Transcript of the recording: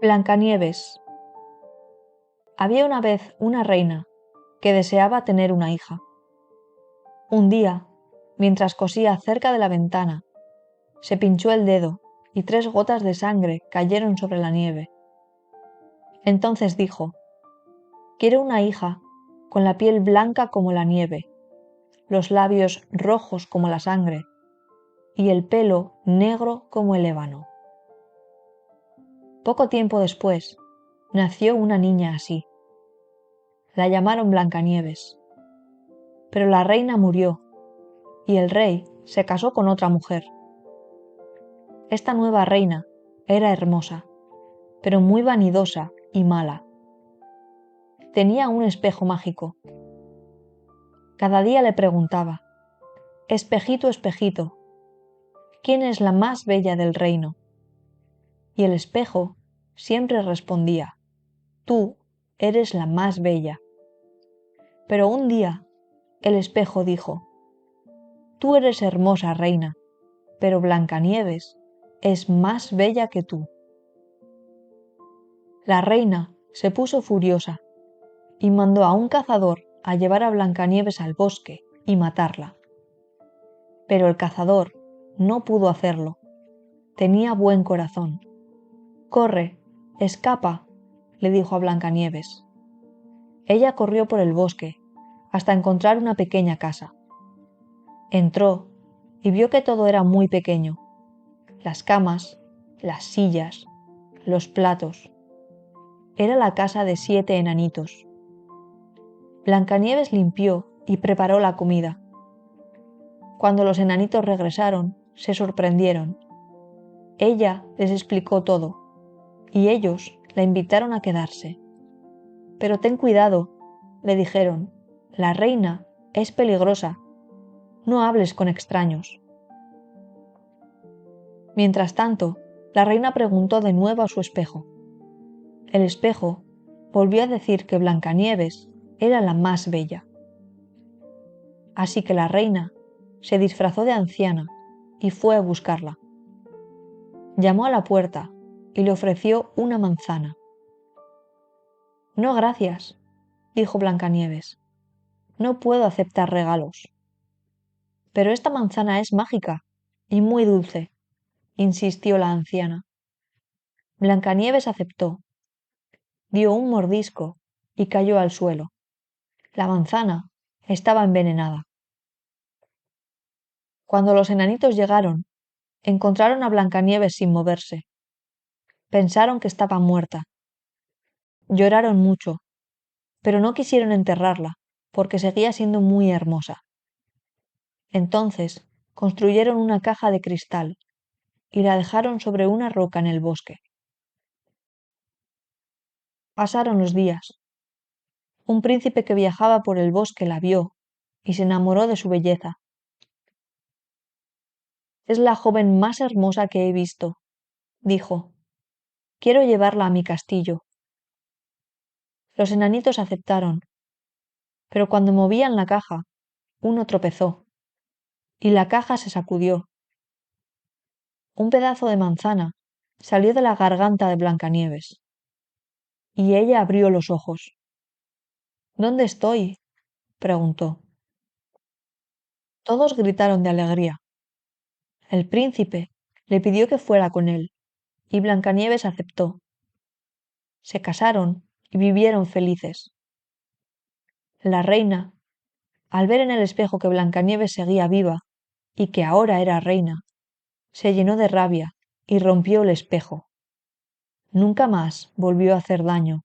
Blancanieves. Había una vez una reina que deseaba tener una hija. Un día, mientras cosía cerca de la ventana, se pinchó el dedo y 3 gotas de sangre cayeron sobre la nieve. Entonces dijo: «Quiero una hija con la piel blanca como la nieve, los labios rojos como la sangre y el pelo negro como el ébano». Poco tiempo después, nació una niña así. La llamaron Blancanieves. Pero la reina murió y el rey se casó con otra mujer. Esta nueva reina era hermosa, pero muy vanidosa y mala. Tenía un espejo mágico. Cada día le preguntaba: «Espejito, espejito, ¿quién es la más bella del reino?». Y el espejo siempre respondía: «Tú eres la más bella». Pero un día el espejo dijo: «Tú eres hermosa, reina, pero Blancanieves es más bella que tú». La reina se puso furiosa y mandó a un cazador a llevar a Blancanieves al bosque y matarla. Pero el cazador no pudo hacerlo. Tenía buen corazón. «Corre, escapa», le dijo a Blancanieves. Ella corrió por el bosque hasta encontrar una pequeña casa. Entró y vio que todo era muy pequeño: las camas, las sillas, los platos. Era la casa de 7 enanitos. Blancanieves limpió y preparó la comida. Cuando los enanitos regresaron, se sorprendieron. Ella les explicó todo y ellos la invitaron a quedarse. «Pero ten cuidado», le dijeron, «la reina es peligrosa. No hables con extraños». Mientras tanto, la reina preguntó de nuevo a su espejo. El espejo volvió a decir que Blancanieves era la más bella. Así que la reina se disfrazó de anciana y fue a buscarla. Llamó a la puerta y le ofreció una manzana. «No, gracias», dijo Blancanieves. «No puedo aceptar regalos». «Pero esta manzana es mágica y muy dulce», insistió la anciana. Blancanieves aceptó. Dio un mordisco y cayó al suelo. La manzana estaba envenenada. Cuando los enanitos llegaron, encontraron a Blancanieves sin moverse. Pensaron que estaba muerta. Lloraron mucho, pero no quisieron enterrarla porque seguía siendo muy hermosa. Entonces construyeron una caja de cristal y la dejaron sobre una roca en el bosque. Pasaron los días. Un príncipe que viajaba por el bosque la vio y se enamoró de su belleza. «Es la joven más hermosa que he visto», dijo. «Quiero llevarla a mi castillo». Los enanitos aceptaron, pero cuando movían la caja, uno tropezó y la caja se sacudió. Un pedazo de manzana salió de la garganta de Blancanieves y ella abrió los ojos. «¿Dónde estoy?», preguntó. Todos gritaron de alegría. El príncipe le pidió que fuera con él y Blancanieves aceptó. Se casaron y vivieron felices. La reina, al ver en el espejo que Blancanieves seguía viva y que ahora era reina, se llenó de rabia y rompió el espejo. Nunca más volvió a hacer daño